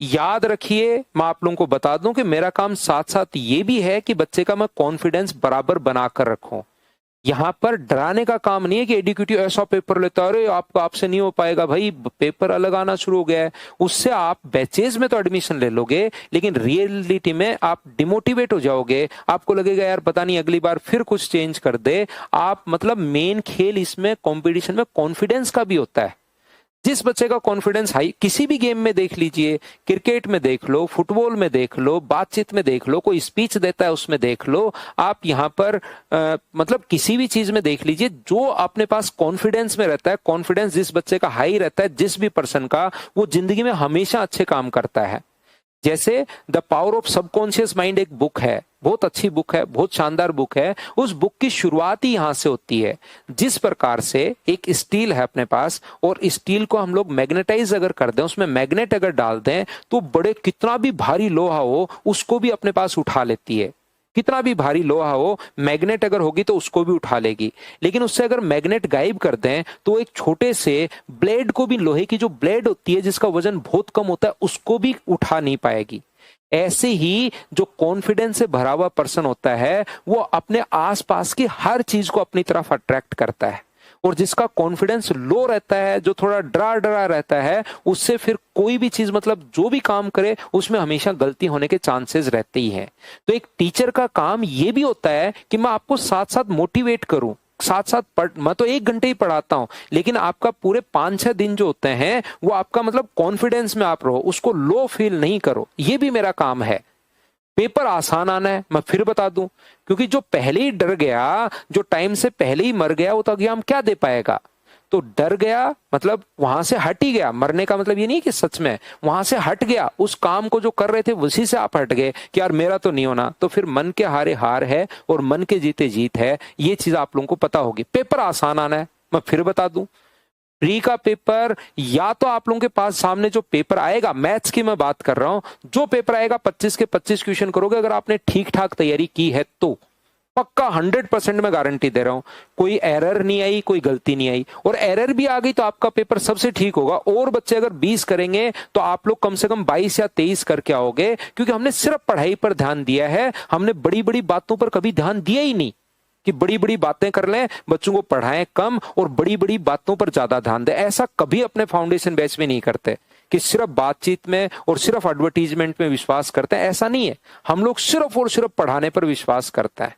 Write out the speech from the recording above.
याद रखिए, मैं आप लोगों को बता दूं कि मेरा काम साथ साथ ये भी है कि बच्चे का मैं कॉन्फिडेंस बराबर बनाकर रखूं। यहाँ पर डराने का काम नहीं है कि एडुकेटिव ऐसा पेपर लेता है, अरे आपको आपसे नहीं हो पाएगा। भाई पेपर अलग आना शुरू हो गया है, उससे आप बैचेज में तो एडमिशन ले लोगे, लेकिन रियलिटी में आप डिमोटिवेट हो जाओगे। आपको लगेगा यार पता नहीं अगली बार फिर कुछ चेंज कर दे। आप मतलब मेन खेल इसमें कंपटीशन में कॉन्फिडेंस का भी होता है। जिस बच्चे का कॉन्फिडेंस हाई, किसी भी गेम में देख लीजिए, क्रिकेट में देख लो, फुटबॉल में देख लो, बातचीत में देख लो, कोई स्पीच देता है उसमें देख लो, आप यहाँ पर मतलब किसी भी चीज में देख लीजिए, जो अपने पास कॉन्फिडेंस में रहता है, कॉन्फिडेंस जिस बच्चे का हाई रहता है, जिस भी पर्सन का, वो जिंदगी में हमेशा अच्छे काम करता है। जैसे the power of subconscious mind एक बुक है, बहुत अच्छी बुक है, बहुत शानदार बुक है। उस बुक की शुरुआत ही यहां से होती है। जिस प्रकार से एक स्टील है अपने पास, और स्टील को हम लोग मैग्नेटाइज अगर कर दें, उसमें मैग्नेट अगर डाल दें, तो बड़े कितना भी भारी लोहा हो उसको भी अपने पास उठा लेती है। कितना भी भारी लोहा हो, मैग्नेट अगर होगी तो उसको भी उठा लेगी। लेकिन उससे अगर मैग्नेट गायब कर दें तो एक छोटे से ब्लेड को भी, लोहे की जो ब्लेड होती है जिसका वजन बहुत कम होता है, उसको भी उठा नहीं पाएगी। ऐसे ही जो कॉन्फिडेंस से भरा हुआ पर्सन होता है, वो अपने आसपास की हर चीज को अपनी तरफ अट्रैक्ट करता है। और जिसका कॉन्फिडेंस लो रहता है, जो थोड़ा डरा डरा रहता है, उससे फिर कोई भी चीज, मतलब जो भी काम करे उसमें हमेशा गलती होने के चांसेस रहते ही हैं। तो एक टीचर का काम ये भी होता है कि मैं आपको साथ साथ मोटिवेट करूं, साथ साथ मैं तो 1 घंटे ही पढ़ाता हूं, लेकिन आपका पूरे 5-6 दिन जो होते हैं वो आपका मतलब कॉन्फिडेंस में आप रहो, उसको लो फील नहीं करो। ये भी मेरा काम है। पेपर आसान आना है, मैं फिर बता दूं, क्योंकि जो पहले ही डर गया, जो टाइम से पहले ही मर गया, वो तो एग्जाम क्या दे पाएगा। तो डर गया मतलब वहां से हट ही गया। मरने का मतलब ये नहीं कि सच में वहां से हट गया, उस काम को जो कर रहे थे उसी से आप हट गए कि यार मेरा तो नहीं होना। तो फिर मन के हारे हार है और मन के जीते जीत है, ये चीज आप लोगों को पता होगी। पेपर आसान आना है, मैं फिर बता दूं, प्री का पेपर, या तो आप लोगों के पास सामने जो पेपर आएगा, मैथ्स की मैं बात कर रहा हूं, जो पेपर आएगा 25 के 25 क्वेश्चन करोगे, अगर आपने ठीक ठाक तैयारी की है तो पक्का 100% मैं गारंटी दे रहा हूं, कोई एरर नहीं आई, कोई गलती नहीं आई। और एरर भी आ गई तो आपका पेपर सबसे ठीक होगा। और बच्चे अगर 20 करेंगे तो आप लोग कम से कम 22 या 23 करके आओगे, क्योंकि हमने सिर्फ पढ़ाई पर ध्यान दिया है। हमने बड़ी बड़ी बातों पर कभी ध्यान दिया ही नहीं कि बड़ी बड़ी बातें कर लें, बच्चों को पढ़ाएं कम और बड़ी बड़ी बातों पर ज्यादा ध्यान दें। ऐसा कभी अपने फाउंडेशन बैच में नहीं करते कि सिर्फ बातचीत में और सिर्फ एडवर्टीजमेंट में विश्वास करते हैं, ऐसा नहीं है। हम लोग सिर्फ और सिर्फ पढ़ाने पर विश्वास करते हैं।